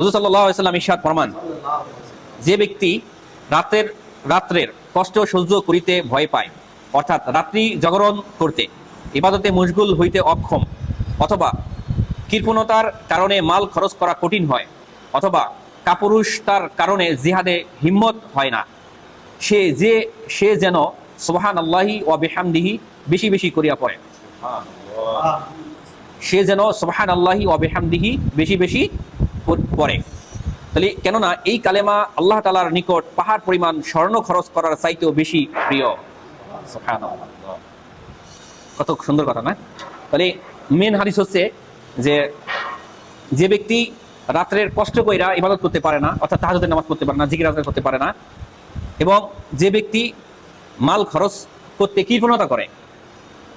হুজুর সাল্লাল্লাহু আলাইহি ওয়াসাল্লাম ইরশাদ ফরমান, যে ব্যক্তি রাত্রের কষ্ট সহ্য করিতে ভয় পায়, অর্থাৎ রাত্রি জাগরণ করতে, ইবাদতে মশগুল হইতে অক্ষম, অথবা কৃপণতার কারণে মাল খরচ করা কঠিন হয়, অথবা কাপুরুষতার কারণে জিহাদে হিম্মত হয় না, সে যেন সুবহানাল্লাহি ওয়া বিহামদিহি বেশি বেশি করিয়া পড়ে। সে যেন সুবহানাল্লাহি ওয়া বিহামদিহি বেশি বেশি পড়ে। তাহলে কেননা এই কালেমা আল্লাহ তাআলার নিকট পাহাড় পরিমাণ স্বর্ণ খরচ করার চাইতেও বেশি প্রিয়। সুবহানাল্লাহ, কত সুন্দর কথা না? তাহলে মেন হাদিস হচ্ছে যে ব্যক্তি রাত্রের কষ্ট কইরা ইবাদত করতে পারে না, অর্থাৎ তাহাজ্জুদের নামাজ পড়তে পারে না, জিকির আজকার করতে পারে না, এবং যে ব্যক্তি মাল খরচ করতে কৃপণতা করে,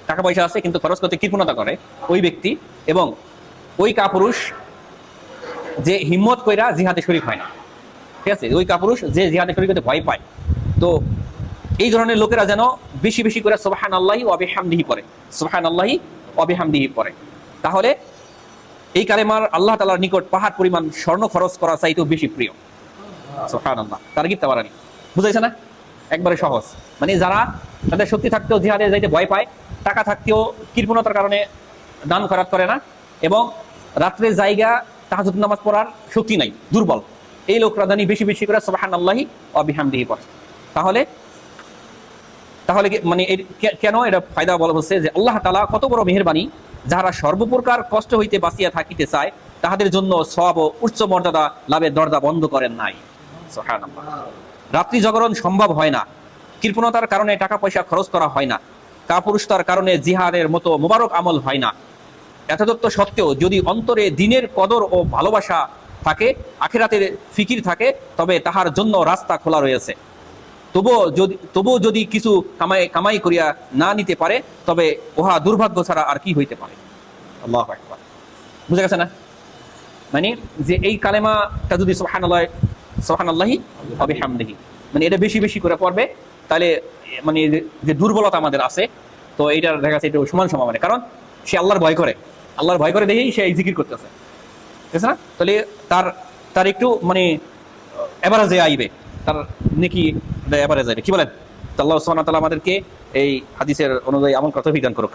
টাকা পয়সা আছে কিন্তু খরচ করতে কৃপণতা করে ওই ব্যক্তি, এবং ওই কাপুরুষ যে হিম্মত কইরা জিহাদে শরীক হয় না, ঠিক আছে, ওই কাপুরুষ যে জিহাদে শরীক হতে ভয় পায়, তো এই ধরনের লোকেরা যেন বেশি বেশি করে সুবহানাল্লাহি ওয়া বিহামদিহি পড়ে, সুবহানাল্লাহি ওয়া বিহামদিহি পড়ে। তাহলে এই কালেমার আল্লাহ তাআলার নিকট পাহাড় পরিমাণ স্বর্ণ খরচ করা চাইতেও বেশি প্রিয়। সুবহানাল্লাহ, তারগিব তাবারানি, বুঝাইছে না? একবারে সহজ। মানে যারা তাদের শক্তি থাকতেও জিহাদে যাইতে ভয় পায়, টাকা থাকতেও কৃপণতার কারণে দান খয়রাত করে না, এবং রাত্রে জায়গা তাহাজ্জুদ নামাজ পড়ার শক্তি নাই, দুর্বল, এই লোকরা জানি বেশি বেশি করে সুবহানাল্লাহি ওয়া বিহামদিহি পড়ে। তাহলে মানে কেন এটা ফায়দা বলা হচ্ছে যে আল্লাহ তাআলা কত বড় মেহেরবানি, যাহারা সর্বপ্রকার কষ্ট হইতে বাঁচিয়া থাকিতে চায় তাহাদের জন্য সওয়াব ও উচ্চ মর্যাদা লাভের দরজা বন্ধ করেন নাই। সুবহানাল্লাহ। রাত্রি জাগরণ সম্ভব হয় না, কৃপণতার কারণে টাকা পয়সা খরচ করা হয় না, কাপুরুষতার কারণে জিহাদের মতো মোবারক আমল হয় না। এতদত্ত সত্ত্বেও যদি অন্তরে দিনের কদর ও ভালোবাসা থাকে, ফিকির থাকে, তবে তাহার জন্য রাস্তা খোলা রয়েছে। তবুও যদি কিছু কামাই করিয়া না নিতে পারে, তবে উহা দুর্ভাগ্য ছাড়া আর কি হইতে পারে। আল্লাহু আকবার। বুঝা গেছে না? মানে যে এই কালেমাটা যদি সুবহানাল্লাহি ওয়া বিহামদিহি, মানে এটা বেশি বেশি করে পড়বে, তাহলে মানে যে দুর্বলতা আমাদের আছে, তো এইটার দেখা যাচ্ছে এটা সমান মানে, কারণ সে আল্লাহর ভয় করে দেখেই সে এই জিকির করতেছে, ঠিক আছে না? তাহলে তার একটু মানে এভারেজে আইবে, তার নেকি এভারেজ আইবে। কি বলেন? আল্লাহ সুবহানাহু ওয়া তাআলা আমাদেরকে এই হাদিসের অনুযায়ী আমল করতে তৌফিক দান করুক।